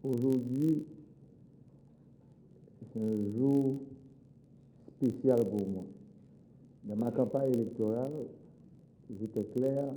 Aujourd'hui, c'est un jour spécial pour moi. Dans ma campagne électorale, j'étais clair,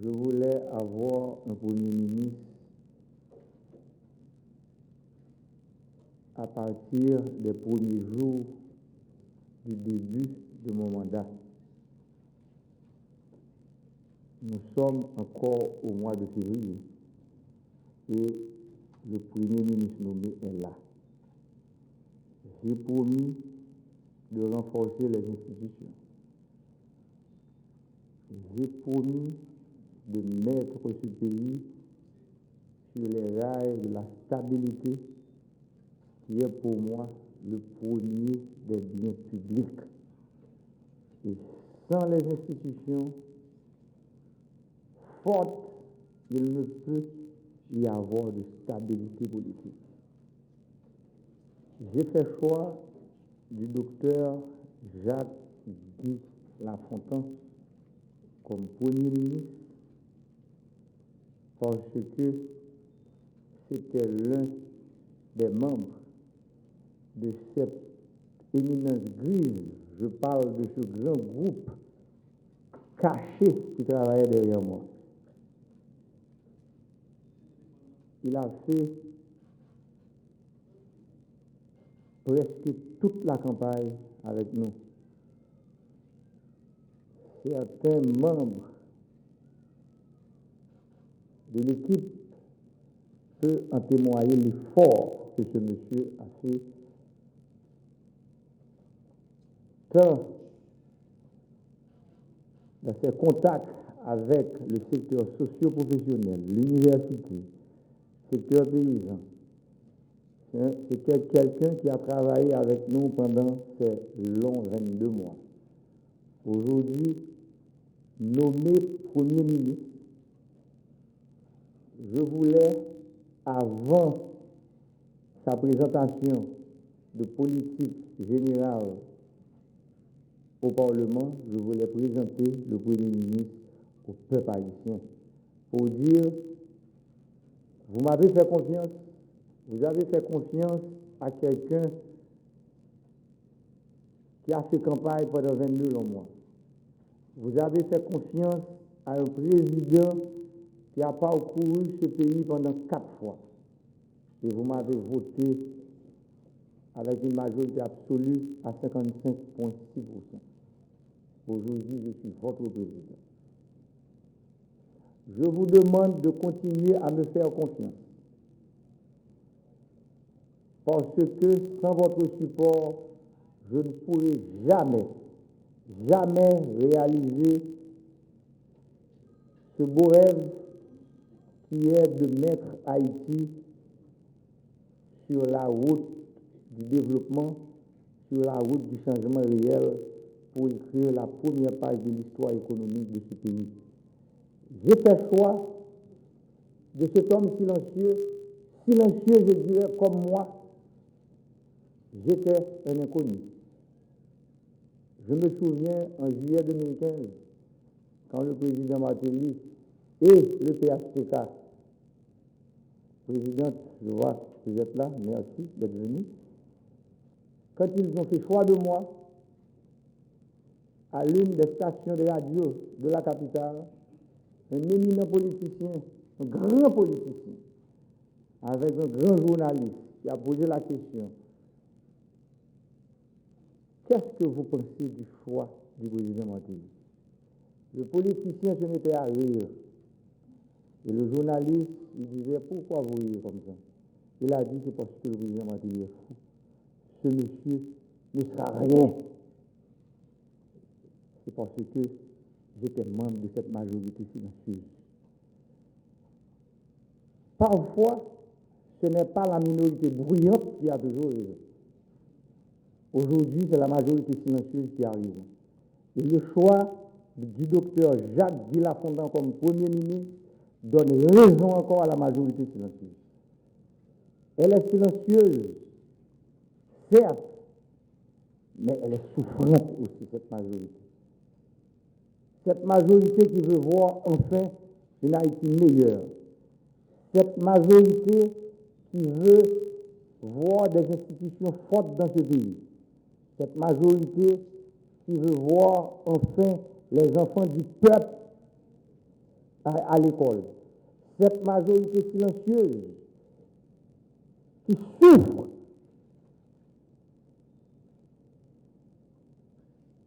je voulais avoir un Premier ministre à partir des premiers jours du début de mon mandat. Nous sommes encore au mois de février et le Premier ministre nommé est là. J'ai promis de renforcer les institutions. J'ai promis de mettre ce pays sur les rails de la stabilité qui est pour moi le premier des biens publics. Et sans les institutions fortes, il ne peut y avoir de stabilité politique. J'ai fait choix du docteur Jacques-Guy Lafontaine comme Premier ministre parce que c'était l'un des membres de cette éminence grise. Je parle de ce grand groupe caché qui travaillait derrière moi. Il a fait presque toute la campagne avec nous. Certains membres de l'équipe peuvent en témoigner l'effort que ce monsieur a fait, tant dans ses contacts avec le secteur socio-professionnel, l'université, le secteur paysan. C'était quelqu'un qui a travaillé avec nous pendant ces longs 22 mois. Aujourd'hui, nommé Premier ministre, je voulais, avant sa présentation de politique générale au Parlement, je voulais présenter le Premier ministre au peuple haïtien pour dire, vous m'avez fait confiance, vous avez fait confiance à quelqu'un qui a fait campagne pendant 22 longs mois. Vous avez fait confiance à un président qui a parcouru ce pays pendant 4 fois. Et vous m'avez voté avec une majorité absolue à 55,6%. Aujourd'hui, je suis votre président. Je vous demande de continuer à me faire confiance. Parce que sans votre support, je ne pourrai jamais réaliser ce beau rêve qui est de mettre Haïti sur la route du développement, sur la route du changement réel pour écrire la première page de l'histoire économique de ce pays. J'ai fait choix de cet homme silencieux, je dirais, comme moi. J'étais un inconnu. Je me souviens en juillet 2015, quand le président Martelly et le PHTK, présidente, je vois que vous êtes là, merci d'être venu, quand ils ont fait choix de moi, à l'une des stations de radio de la capitale, un éminent politicien, un grand politicien, avec un grand journaliste qui a posé la question, qu'est-ce que vous pensez du choix du président Martelly? Le politicien se mettait à rire. Et le journaliste, il disait, pourquoi vous riez comme ça? Il a dit, c'est parce que le président Martelly est fou. Ce monsieur ne sera rien. C'est parce que j'étais membre de cette majorité silencieuse. Parfois, ce n'est pas la minorité bruyante qui a toujours raison. Aujourd'hui, c'est la majorité silencieuse qui a raison. Et le choix du docteur Jacques-Guy Lafontaine comme Premier ministre donne raison encore à la majorité silencieuse. Elle est silencieuse, certes, mais elle est souffrante aussi, cette majorité. Cette majorité qui veut voir enfin une Haïti meilleure. cette majorité qui veut voir des institutions fortes dans ce pays, cette majorité qui veut voir enfin les enfants du peuple à l'école, cette majorité silencieuse qui souffre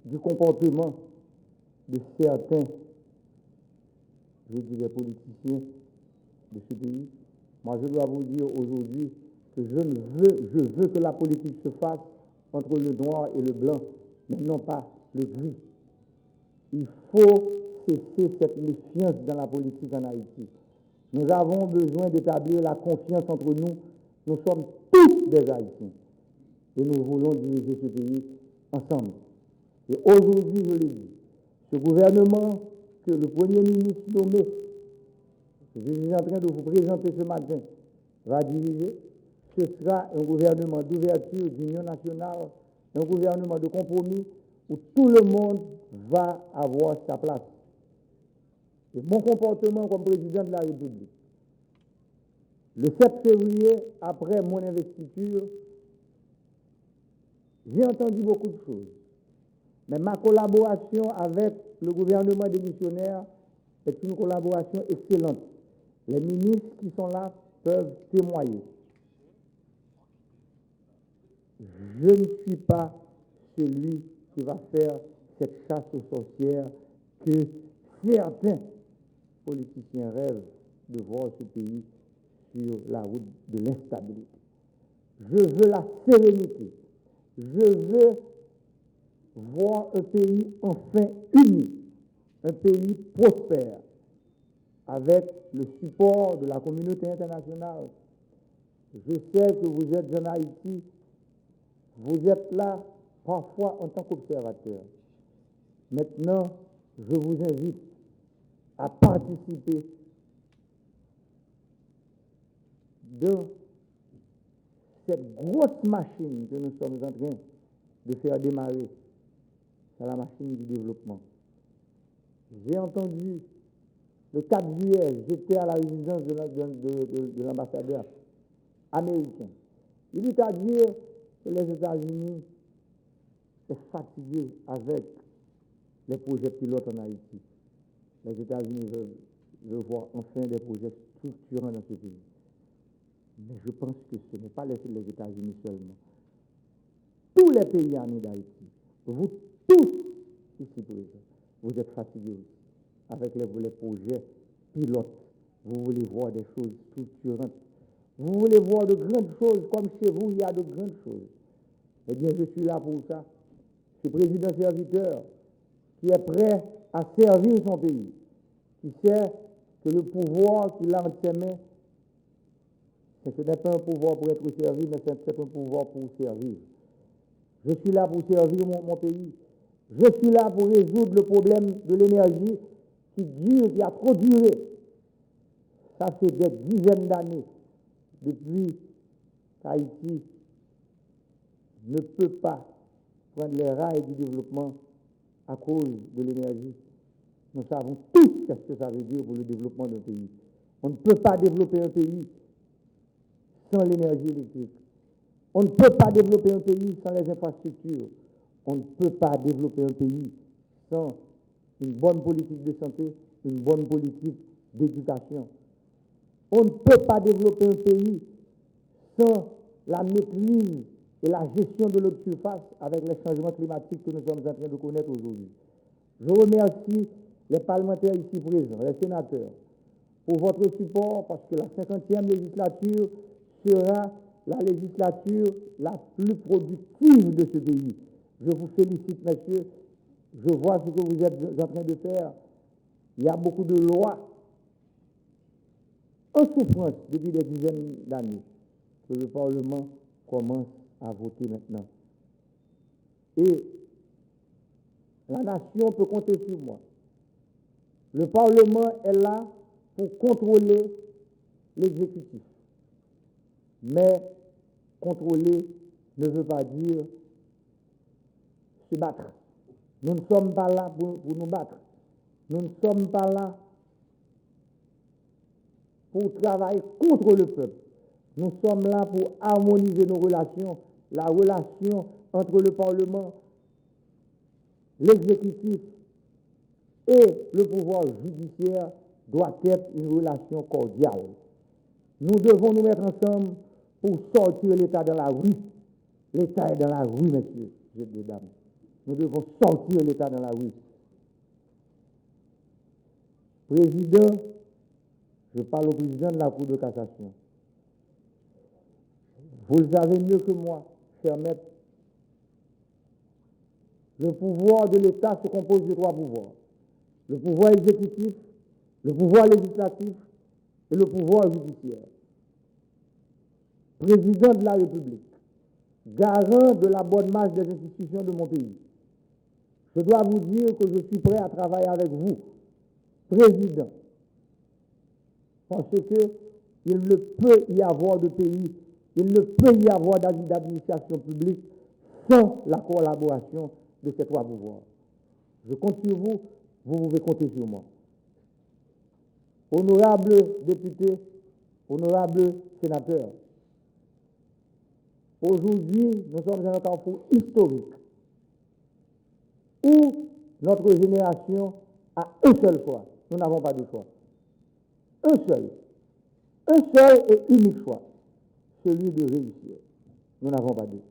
du comportement de certains, je dirais, politiciens de ce pays. Moi, je dois vous dire aujourd'hui que je veux que la politique se fasse entre le noir et le blanc, mais non pas le gris. Il faut cesser cette méfiance dans la politique en Haïti. Nous avons besoin d'établir la confiance entre nous. Nous sommes tous des Haïtiens et nous voulons diriger ce pays ensemble. Et aujourd'hui, je l'ai dit, ce gouvernement que le Premier ministre nommé, que je suis en train de vous présenter ce matin, va diriger, ce sera un gouvernement d'ouverture, d'union nationale, un gouvernement de compromis où tout le monde va avoir sa place. Et mon comportement comme président de la République, le 7 février, après mon investiture, j'ai entendu beaucoup de choses. Mais ma collaboration avec le gouvernement démissionnaire est une collaboration excellente. Les ministres qui sont là peuvent témoigner. Je ne suis pas celui qui va faire cette chasse aux sorcières que certains politiciens rêvent de voir ce pays sur la route de l'instabilité. Je veux la sérénité. Je veux voir un pays enfin uni, un pays prospère, avec le support de la communauté internationale. Je sais que vous êtes en Haïti, vous êtes là parfois en tant qu'observateur. Maintenant, je vous invite à participer de cette grosse machine que nous sommes en train de faire démarrer. C'est la machine du développement. J'ai entendu, le 4 juillet, j'étais à la résidence de l'ambassadeur américain. Il est à dire que les États-Unis sont fatigués avec les projets pilotes en Haïti. Les États-Unis veulent voir enfin des projets structurants dans ce pays. Mais je pense que ce n'est pas les États-Unis seulement. Tous les pays amis d'Haïti, vous tous ici présents, vous êtes fatigués aussi avec les projets pilotes. Vous voulez voir des choses structurantes. Vous voulez voir de grandes choses, comme chez vous, il y a de grandes choses. Eh bien, je suis là pour ça. Ce président serviteur qui est prêt à servir son pays, qui sait que le pouvoir qu'il a entre ses mains, ce n'est pas un pouvoir pour être servi, mais c'est un pouvoir pour servir. Je suis là pour servir mon pays. Je suis là pour résoudre le problème de l'énergie qui dure, qui a trop duré. Ça fait des dizaines d'années depuis qu'Haïti ne peut pas prendre les rails du développement à cause de l'énergie. Nous savons tous ce que ça veut dire pour le développement d'un pays. On ne peut pas développer un pays sans l'énergie électrique. On ne peut pas développer un pays sans les infrastructures. On ne peut pas développer un pays sans une bonne politique de santé, une bonne politique d'éducation. On ne peut pas développer un pays sans la maîtrise et la gestion de l'eau de surface avec les changements climatiques que nous sommes en train de connaître aujourd'hui. Je remercie les parlementaires ici présents, les sénateurs, pour votre support parce que la 50e législature sera la législature la plus productive de ce pays. Je vous félicite, messieurs. Je vois ce que vous êtes en train de faire. Il y a beaucoup de lois en souffrance depuis des dizaines d'années que le Parlement commence à voter maintenant. Et la nation peut compter sur moi. Le Parlement est là pour contrôler l'exécutif. Mais contrôler ne veut pas dire se battre. Nous ne sommes pas là pour nous battre. Nous ne sommes pas là pour travailler contre le peuple. Nous sommes là pour harmoniser nos relations, la relation entre le Parlement, l'exécutif et le pouvoir judiciaire doit être une relation cordiale. Nous devons nous mettre ensemble pour sortir l'État dans la rue. L'État est dans la rue, messieurs et dames. Nous devons sortir l'État dans la rue. Président, je parle au président de la Cour de cassation. Vous le savez mieux que moi, cher maître. Le pouvoir de l'État se compose de trois pouvoirs. Le pouvoir exécutif, le pouvoir législatif et le pouvoir judiciaire. Président de la République, garant de la bonne marche des institutions de mon pays, je dois vous dire que je suis prêt à travailler avec vous, président, parce qu'il ne peut y avoir de pays, il ne peut y avoir d'administration publique sans la collaboration de ces trois pouvoirs. Je compte sur vous, vous pouvez compter sur moi. Honorables députés, honorables sénateurs, aujourd'hui, nous sommes dans un carrefour historique où notre génération a un seul choix. Nous n'avons pas de choix. Un seul et unique choix, celui de réussir. Nous n'avons pas deux.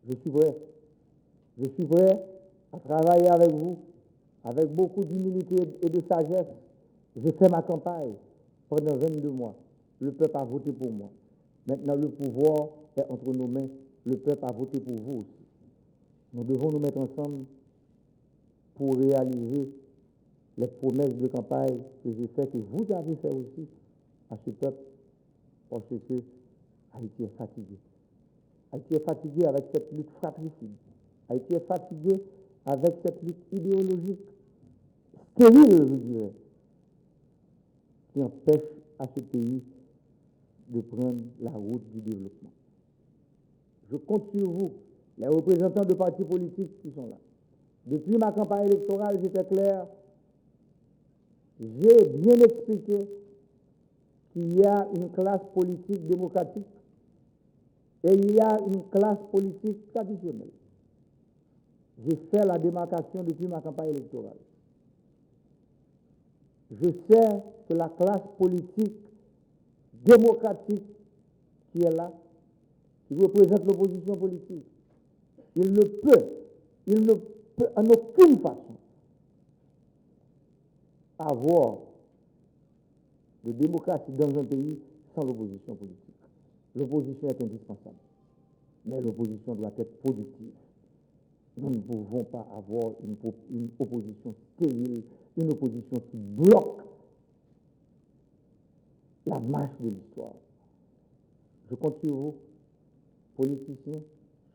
Je suis prêt à travailler avec vous, avec beaucoup d'humilité et de sagesse. J'ai fait ma campagne pendant 22 mois. Le peuple a voté pour moi. Maintenant, le pouvoir est entre nos mains. Le peuple a voté pour vous aussi. Nous devons nous mettre ensemble pour réaliser les promesses de campagne que j'ai faites, que vous avez fait aussi à ce peuple, parce que Haïti est fatigué. Haïti est fatigué avec cette lutte fratricide. Haïti est fatigué avec cette lutte idéologique stérile, je dirais, qui empêche à ce pays de prendre la route du développement. Je compte sur vous, les représentants de partis politiques qui sont là. Depuis ma campagne électorale, j'étais clair, j'ai bien expliqué qu'il y a une classe politique démocratique et il y a une classe politique traditionnelle. J'ai fait la démarcation depuis ma campagne électorale. Je sais que la classe politique démocratique qui est là, qui représente l'opposition politique, il ne peut en aucune façon avoir de démocratie dans un pays sans l'opposition politique. L'opposition est indispensable, mais l'opposition doit être productive. Nous ne pouvons pas avoir une opposition stérile, une opposition qui bloque la marche de l'histoire. Je compte sur vous, politiciens,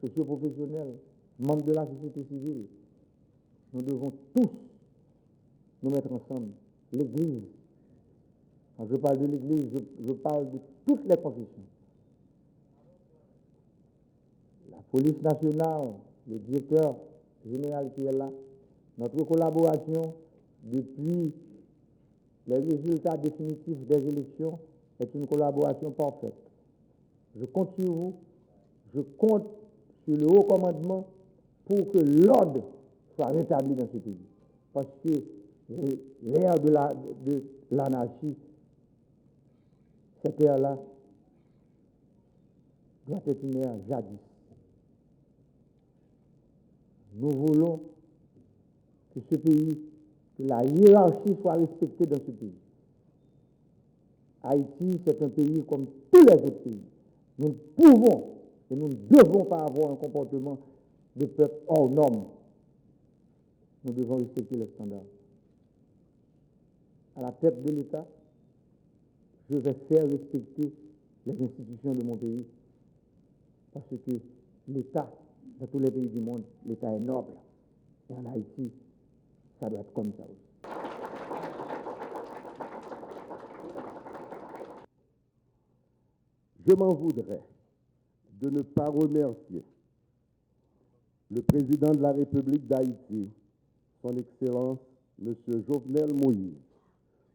socioprofessionnels, membres de la société civile. Nous devons tous nous mettre ensemble. L'Église, quand je parle de l'Église, je parle de toutes les confessions. La police nationale, le directeur général qui est là, notre collaboration depuis les résultats définitifs des élections est une collaboration parfaite. Je compte sur vous, je compte sur le haut commandement pour que l'ordre soit rétabli dans ce pays. Parce que l'ère de l'anarchie, cette ère-là, doit être une ère jadis. Nous voulons que ce pays, que la hiérarchie soit respectée dans ce pays. Haïti, c'est un pays comme tous les autres pays. Nous ne pouvons et nous ne devons pas avoir un comportement de peuple hors norme. Nous devons respecter les standards. À la tête de l'État, je vais faire respecter les institutions de mon pays, parce que l'État, dans tous les pays du monde, l'État est noble. Et en Haïti, ça doit être comme ça aussi. Je m'en voudrais de ne pas remercier le président de la République d'Haïti, son Excellence, M. Jovenel Moïse,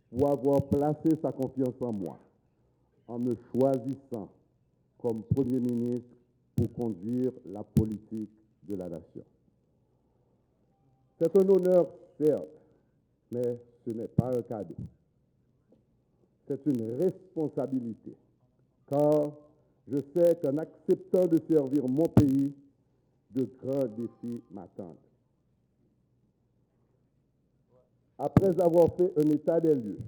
pour avoir placé sa confiance en moi, en me choisissant comme Premier ministre pour conduire la politique de la nation. C'est un honneur, certes, mais ce n'est pas un cadeau. C'est une responsabilité, car je sais qu'en acceptant de servir mon pays, de grands défis m'attendent. Après avoir fait un état des lieux,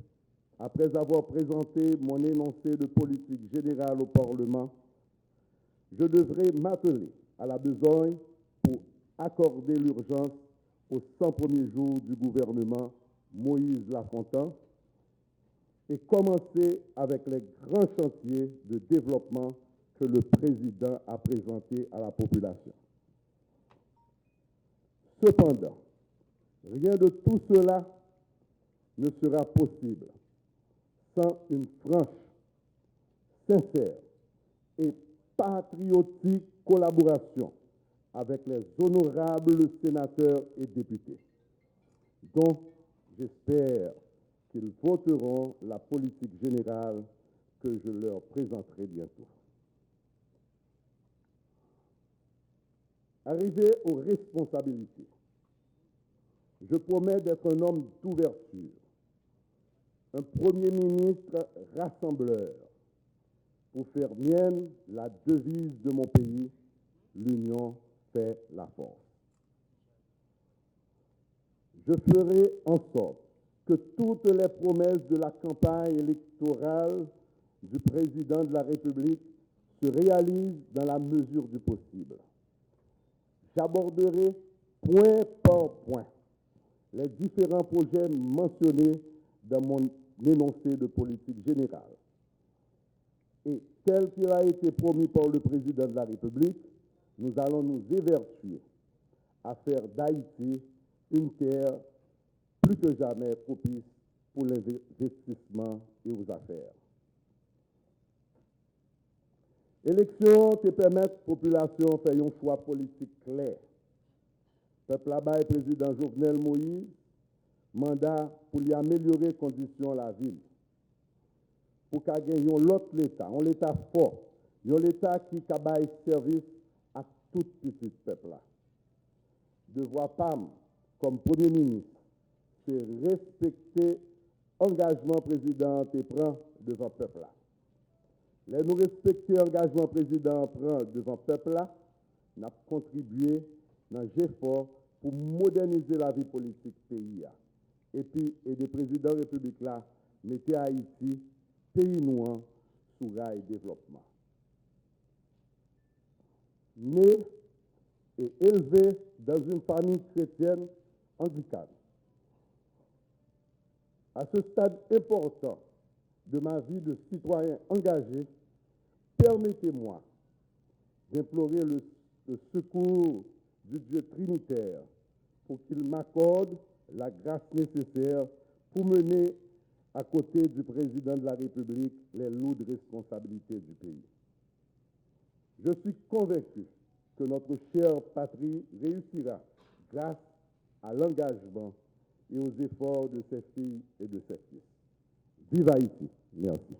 après avoir présenté mon énoncé de politique générale au Parlement, je devrais m'atteler à la besogne pour accorder l'urgence aux 100 premiers jours du gouvernement Moïse Lafontaine et commencer avec les grands chantiers de développement que le président a présentés à la population. Cependant, rien de tout cela ne sera possible sans une franche, sincère et patriotique collaboration avec les honorables sénateurs et députés, dont j'espère qu'ils voteront la politique générale que je leur présenterai bientôt. Arrivé aux responsabilités, je promets d'être un homme d'ouverture, un Premier ministre rassembleur, pour faire mienne la devise de mon pays, l'union fait la force. Je ferai en sorte que toutes les promesses de la campagne électorale du président de la République se réalisent dans la mesure du possible. J'aborderai point par point les différents projets mentionnés dans mon énoncé de politique générale. Et tel qu'il a été promis par le président de la République, nous allons nous évertuer à faire d'Haïti une terre plus que jamais propice pour l'investissement et aux affaires. Élection qui permettent la population de faire un choix politique clair. Peuple là-bas, président Jovenel Moïse, mandat pour lui améliorer les conditions de la ville. Pour qu'il y ait l'autre l'État, un État fort, un État qui cabaye service à tout petit peuple là. Devoir PAM comme Premier ministre, c'est respecter l'engagement président et prend devant le peuple là. Les nous respecter l'engagement président prend devant le peuple là, nous avons contribué dans l'effort pour moderniser la vie politique du pays. Et puis, et des présidents de la République là, mettez Haïti, pays noir, sous rail développement. Né et élevé dans une famille chrétienne anglicane. À ce stade important de ma vie de citoyen engagé, permettez-moi d'implorer le secours du Dieu trinitaire pour qu'il m'accorde la grâce nécessaire pour mener à côté du président de la République les lourdes responsabilités du pays. Je suis convaincu que notre chère patrie réussira grâce à l'engagement et aux efforts de ses filles et de ses fils. Vive Haïti! Merci.